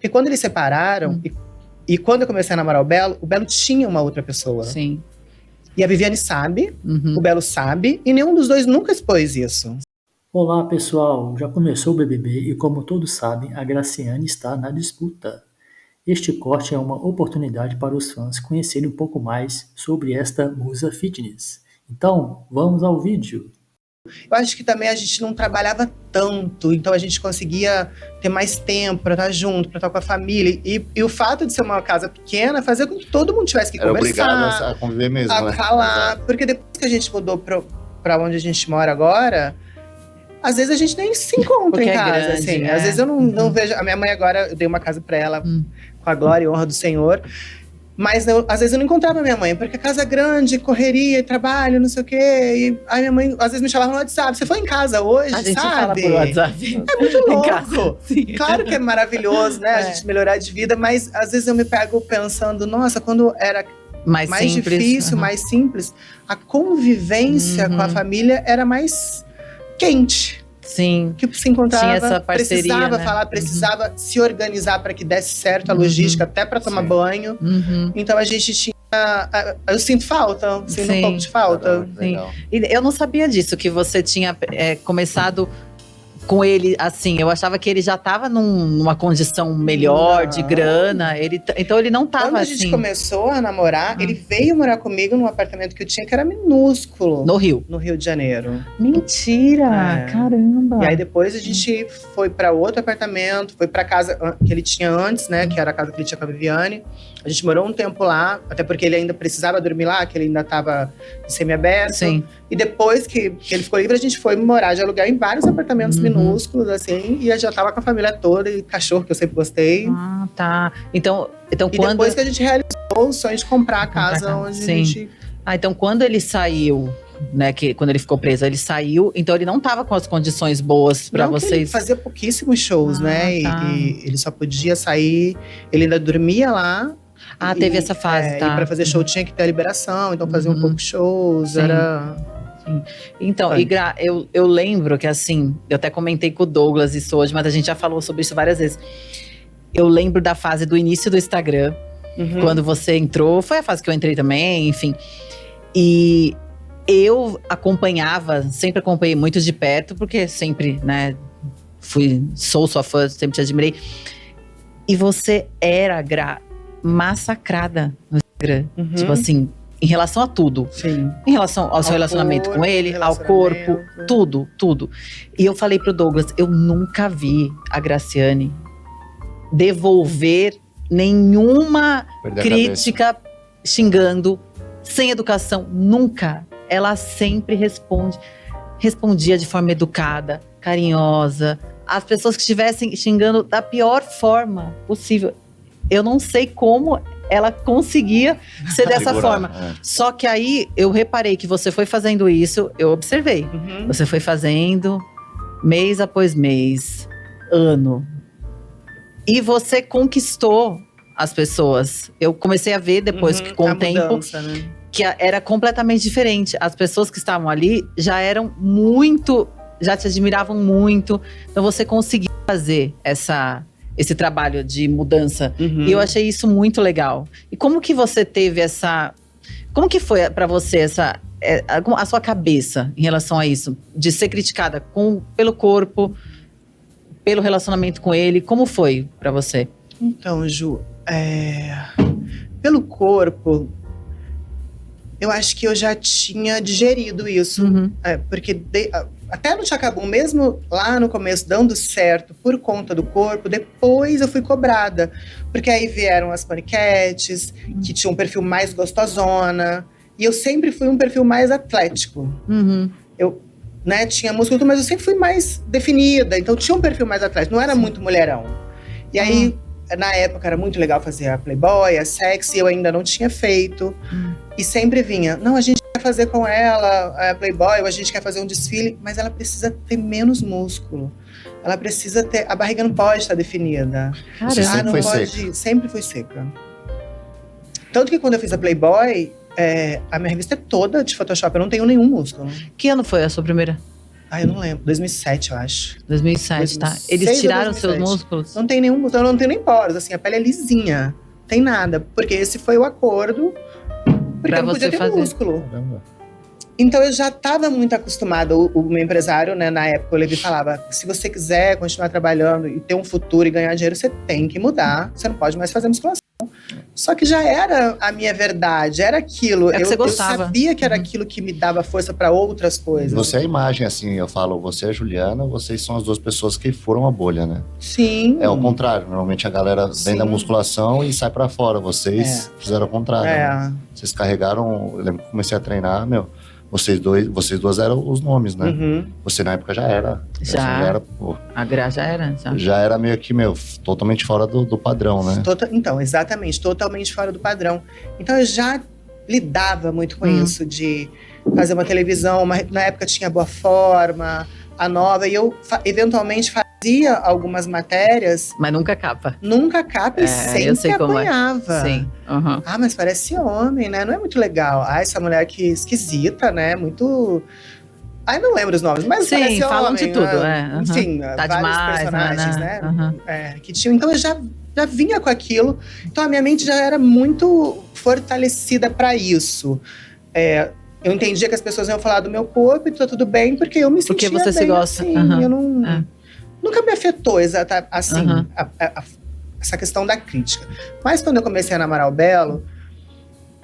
Porque quando eles separaram, e quando eu comecei a namorar o Belo tinha uma outra pessoa. Sim. E a Viviane sabe, o Belo sabe, e nenhum dos dois nunca expôs isso. Olá pessoal, já começou o BBB e como todos sabem, a Graciane está na disputa. Este corte é uma oportunidade para os fãs conhecerem um pouco mais sobre esta musa fitness. Então, vamos ao vídeo. Eu acho que também a gente não trabalhava tanto, então a gente conseguia ter mais tempo para estar junto, para estar com a família. E o fato de ser uma casa pequena fazia com que todo mundo tivesse que conversar. Era obrigado a conviver mesmo, a falar. Exato. Porque depois que a gente mudou para onde a gente mora agora, às vezes a gente nem se encontra Porque em é casa, grande, assim. né? Às vezes eu não vejo. A minha mãe agora, eu dei uma casa para ela com a glória e honra do Senhor. Mas às vezes eu não encontrava minha mãe, porque a casa é grande, correria, trabalho, não sei o quê. E a minha mãe, às vezes, me chamava no WhatsApp. Você foi em casa hoje, A gente sabe? fala por WhatsApp. É muito Em casa, louco. sim. Claro que é maravilhoso, né? A gente melhorar de vida. Mas, às vezes, eu me pego pensando... Nossa, quando era mais simples, difícil, mais simples... A convivência com a família era mais quente. Sim. Que se encontrava, tinha essa parceria, precisava né? falar, precisava se organizar para que desse certo a logística, até para tomar banho. Então a gente tinha. Eu sinto falta, sinto um pouco de falta. Legal. E eu não sabia disso, que você tinha começado com ele assim. Eu achava que ele já estava numa condição melhor, de grana. Então ele não estava assim. Quando a gente começou a namorar, ele veio morar comigo num apartamento que eu tinha que era minúsculo. No Rio de Janeiro. Mentira! Caramba! E aí depois a gente foi para outro apartamento, foi para casa que ele tinha antes, né? Que era a casa que ele tinha com a Viviane. A gente morou um tempo lá, até porque ele ainda precisava dormir lá, que ele ainda estava semi-aberto. Sim. E depois que ele ficou livre, a gente foi morar de aluguel em vários apartamentos minúsculos, assim. E já tava com a família toda, e cachorro, que eu sempre gostei. Ah, tá. Então e quando... depois que a gente realizou o sonho de comprar a casa onde a gente... então quando ele saiu, né, quando ele ficou preso, ele saiu, então ele não estava com as condições boas para vocês. Ele fazia pouquíssimos shows, né? Tá. E ele só podia sair, ele ainda dormia lá. Teve essa fase, tá. E pra fazer show tinha que ter a liberação, então fazia um pouco shows, Sim. Sim. Então, e Gra, eu lembro que assim, eu até comentei com o Douglas isso hoje, mas a gente já falou sobre isso várias vezes. Eu lembro da fase do início do Instagram, quando você entrou, foi a fase que eu entrei também, enfim. E eu sempre acompanhei muito de perto, porque sempre, né, sou sua fã, sempre te admirei. E você era, Gra, massacrada no Instagram. Tipo assim, em relação a tudo. Sim. Em relação ao seu relacionamento com ele, ao corpo, tudo. E eu falei pro Douglas, eu nunca vi a Graciane devolver nenhuma crítica xingando, sem educação, nunca. Ela sempre respondia de forma educada, carinhosa. As pessoas que estivessem xingando da pior forma possível. Eu não sei como ela conseguia ser dessa forma. Só que aí eu reparei que você foi fazendo isso, eu observei. Você foi fazendo mês após mês, ano. E você conquistou as pessoas. Eu comecei a ver depois que com o tempo mudança, né? Que era completamente diferente. As pessoas que estavam ali já te admiravam muito. Então você conseguiu fazer esse trabalho de mudança. E eu achei isso muito legal. E como que você teve como que foi pra você a sua cabeça em relação a isso? De ser criticada pelo corpo, pelo relacionamento com ele. Como foi pra você? Então, Ju, pelo corpo, eu acho que eu já tinha digerido isso. Porque até no Tchacabum, mesmo lá no começo, dando certo por conta do corpo, depois eu fui cobrada. Porque aí vieram as paniquetes, que tinham um perfil mais gostosona. E eu sempre fui um perfil mais atlético. Eu tinha músculo, mas eu sempre fui mais definida. Então tinha um perfil mais atlético, não era muito mulherão. E aí, na época, era muito legal fazer a Playboy, a Sexy, eu ainda não tinha feito. E sempre vinha, não, a gente quer fazer com ela a Playboy, ou a gente quer fazer um desfile, mas ela precisa ter menos músculo. Ela precisa ter, a barriga não pode estar definida. Você sempre foi seca. Sempre foi seca. Tanto que quando eu fiz a Playboy, a minha revista é toda de Photoshop, eu não tenho nenhum músculo. Que ano foi a sua primeira? eu não lembro. 2007, eu acho. 2007, tá. 2006 Eles ou tiraram 2007. seus músculos? Não tem nenhum músculo, eu não tenho nem poros, assim, a pele é lisinha. Não tem nada, porque esse foi o acordo, porque Pra eu não podia você ter fazer. músculo. Caramba. Então eu já estava muito acostumada, o meu empresário, né, na época, o Levi falava, se você quiser continuar trabalhando e ter um futuro e ganhar dinheiro, você tem que mudar, você não pode mais fazer musculação. Só que já era a minha verdade, era aquilo. É que você gostava. Eu sabia que era aquilo que me dava força para outras coisas. Você é a imagem, assim, eu falo, você é a Juliana, vocês são as duas pessoas que foram a bolha, né? Sim. É o contrário, normalmente a galera vem Sim. da musculação e sai pra fora, vocês fizeram o contrário. Né? Vocês carregaram, eu lembro que comecei a treinar, vocês duas eram os nomes, né? Uhum. Você na época já era. Já. Você era, pô, A Gra já era? já era meio que, totalmente fora do padrão, né? Então, exatamente, totalmente fora do padrão. Então eu já lidava muito com isso, de fazer uma televisão, na época tinha Boa Forma, a Nova, e eu eventualmente fazia algumas matérias. Mas nunca capa. Nunca capa e sempre eu sei como apanhava. Sim. Uhum. Ah, mas parece homem, né? Não é muito legal. Ah, essa mulher que esquisita, né? Muito... Ai, não lembro os nomes, mas Sim, parece falam homem, de tudo, né? Enfim, Tá vários demais, personagens, né? Uhum. Que tinham. Então eu já vinha com aquilo. Então a minha mente já era muito fortalecida para isso. Eu entendia que as pessoas iam falar do meu corpo e tá tudo bem, porque eu me sentia porque você bem se gosta. assim. Eu não... Nunca me afetou assim, essa questão da crítica. Mas quando eu comecei a namorar o Belo,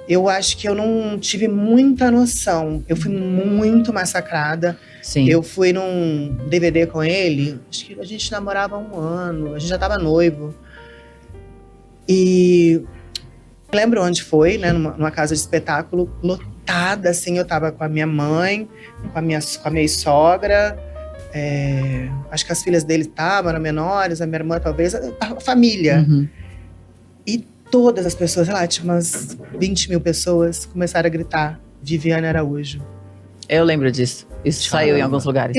eu acho que eu não tive muita noção. Eu fui muito massacrada. Sim. Eu fui num DVD com ele, acho que a gente namorava há 1 ano, a gente já tava noivo. E lembro onde foi, né? Numa casa de espetáculo, lotada, assim. Eu tava com a minha mãe, com a minha sogra. Acho que as filhas dele estavam, eram menores, a minha irmã talvez, a família. Uhum. E todas as pessoas, sei lá, tinha umas 20 mil pessoas, começaram a gritar, Viviane Araújo. Eu lembro disso. Isso saiu em alguns lugares.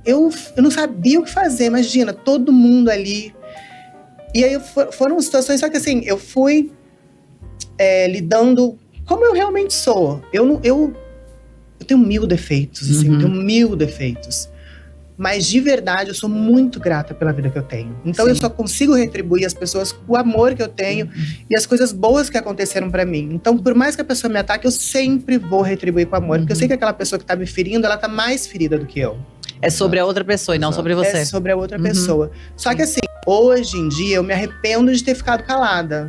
Eu não sabia o que fazer, imagina, todo mundo ali. E aí foram situações, só que assim, eu fui lidando como eu realmente sou. Eu tenho 1000 defeitos, assim, tenho 1000 defeitos. Mas de verdade, eu sou muito grata pela vida que eu tenho. Então eu só consigo retribuir as pessoas com o amor que eu tenho e as coisas boas que aconteceram pra mim. Então, por mais que a pessoa me ataque, eu sempre vou retribuir com amor. Porque eu sei que aquela pessoa que tá me ferindo, ela tá mais ferida do que eu. É sobre a outra pessoa e não sobre você. É sobre a outra pessoa. Só que assim, hoje em dia, eu me arrependo de ter ficado calada.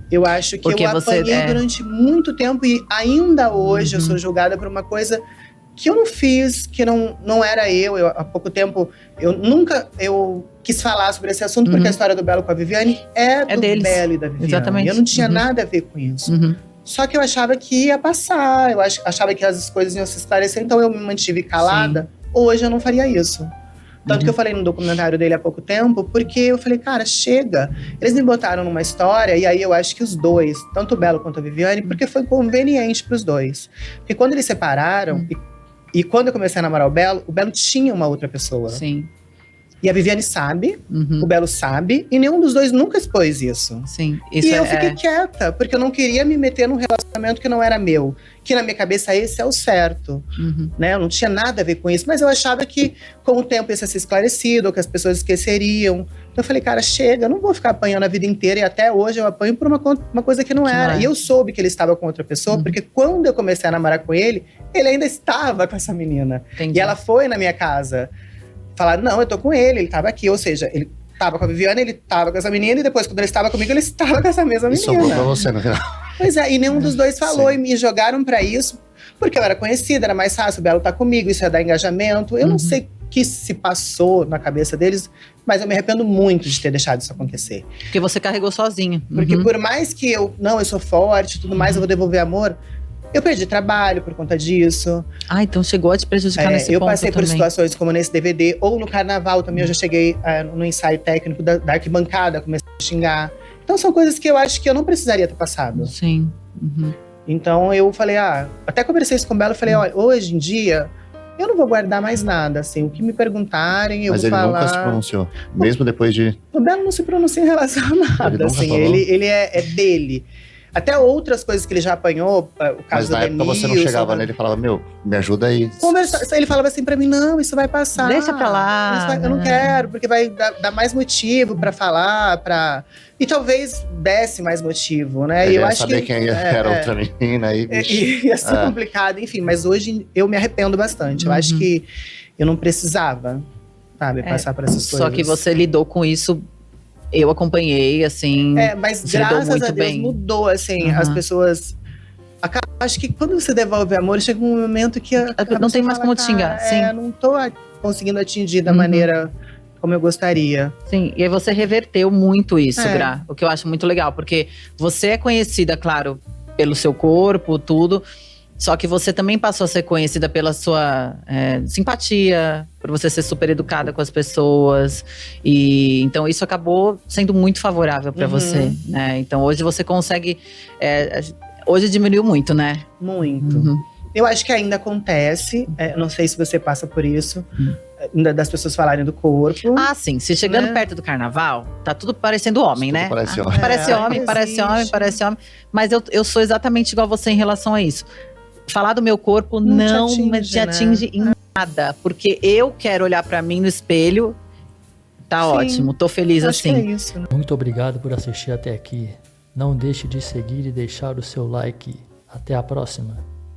Eu acho que porque eu apanhei durante muito tempo e ainda hoje eu sou julgada por uma coisa que eu não fiz, que não era eu. Há pouco tempo, eu quis falar sobre esse assunto, porque a história do Belo com a Viviane é do deles. Belo e da Viviane. Exatamente. Eu não tinha nada a ver com isso. Só que eu achava que ia passar, eu achava que as coisas iam se esclarecer, então eu me mantive calada. Hoje eu não faria isso. Tanto que eu falei no documentário dele há pouco tempo, porque eu falei, cara, chega. Eles me botaram numa história, e aí eu acho que os dois, tanto o Belo quanto a Viviane, porque foi conveniente pros dois. Porque quando eles separaram, e quando eu comecei a namorar o Belo tinha uma outra pessoa. Sim. E a Viviane sabe, o Belo sabe, e nenhum dos dois nunca expôs isso. Sim. E eu fiquei quieta, porque eu não queria me meter num relacionamento que não era meu. Que na minha cabeça esse é o certo. Né? Eu não tinha nada a ver com isso, mas eu achava que com o tempo isso ia ser esclarecido, ou que as pessoas esqueceriam. Então eu falei, cara, chega, eu não vou ficar apanhando a vida inteira, e até hoje eu apanho por uma coisa que não era. E eu soube que ele estava com outra pessoa, porque quando eu comecei a namorar com ele ainda estava com essa menina. Entendi. E ela foi na minha casa falar, não, eu tô com ele estava aqui. Ou seja, ele estava com a Viviane, ele estava com essa menina, e depois, quando ele estava comigo, ele estava com essa mesma menina. E sobrou pra você no final. Pois é, e nenhum dos dois falou, e me jogaram pra isso, porque eu era conhecida, era mais fácil, o Belo tá comigo, isso ia dar engajamento. Eu não sei o que se passou na cabeça deles, mas eu me arrependo muito de ter deixado isso acontecer. Porque você carregou sozinha. Porque por mais que eu sou forte e tudo mais, eu vou devolver amor, eu perdi trabalho por conta disso. Ah, então chegou a te prejudicar nesse ponto eu passei por também. situações como nesse DVD, ou no carnaval também, eu já cheguei no ensaio técnico da arquibancada, comecei a xingar. Então são coisas que eu acho que eu não precisaria ter passado. Sim. Então eu falei, até conversei isso com o Belo, eu falei, olha, hoje em dia, eu não vou guardar mais nada, assim, o que me perguntarem, eu vou falar. Mas ele nunca se pronunciou, mesmo depois de... O Belo não se pronuncia em relação a nada, Ele nunca assim, falou? ele é dele. Até outras coisas que ele já apanhou, o caso Mas na época você não chegava nele e falava, meu, me ajuda aí. Ele falava assim pra mim, não, isso vai passar. Deixa pra lá. Eu não quero, porque vai dar mais motivo pra falar, E talvez desse mais motivo, né? Ele eu ia acho saber que quem era outra menina aí, bicho. Ia ser complicado, enfim. Mas hoje eu me arrependo bastante. Eu acho que eu não precisava, sabe, passar por essas coisas. Só que você lidou com isso. Eu acompanhei, assim. Mas graças a Deus bem. Mudou, assim. As pessoas. Acho que quando você devolve amor, chega um momento que não tem mais como te xingar. Sim. Não tô conseguindo atingir da maneira como eu gostaria. Sim, e aí você reverteu muito isso, Gra. O que eu acho muito legal, porque você é conhecida, claro, pelo seu corpo, tudo. Só que você também passou a ser conhecida pela sua simpatia, por você ser super educada com as pessoas. E então isso acabou sendo muito favorável para você, né? Então hoje você consegue. Hoje diminuiu muito, né? Muito. Eu acho que ainda acontece. Não sei se você passa por isso. Das pessoas falarem do corpo. Ah, sim. Se chegando perto do carnaval, tá tudo parecendo homem, né? Parece homem. Parece homem. Mas eu sou exatamente igual a você em relação a isso. Falar do meu corpo não te atinge em nada. Porque eu quero olhar pra mim no espelho. Tá ótimo, tô feliz assim. Que é isso, né? Muito obrigado por assistir até aqui. Não deixe de seguir e deixar o seu like. Até a próxima.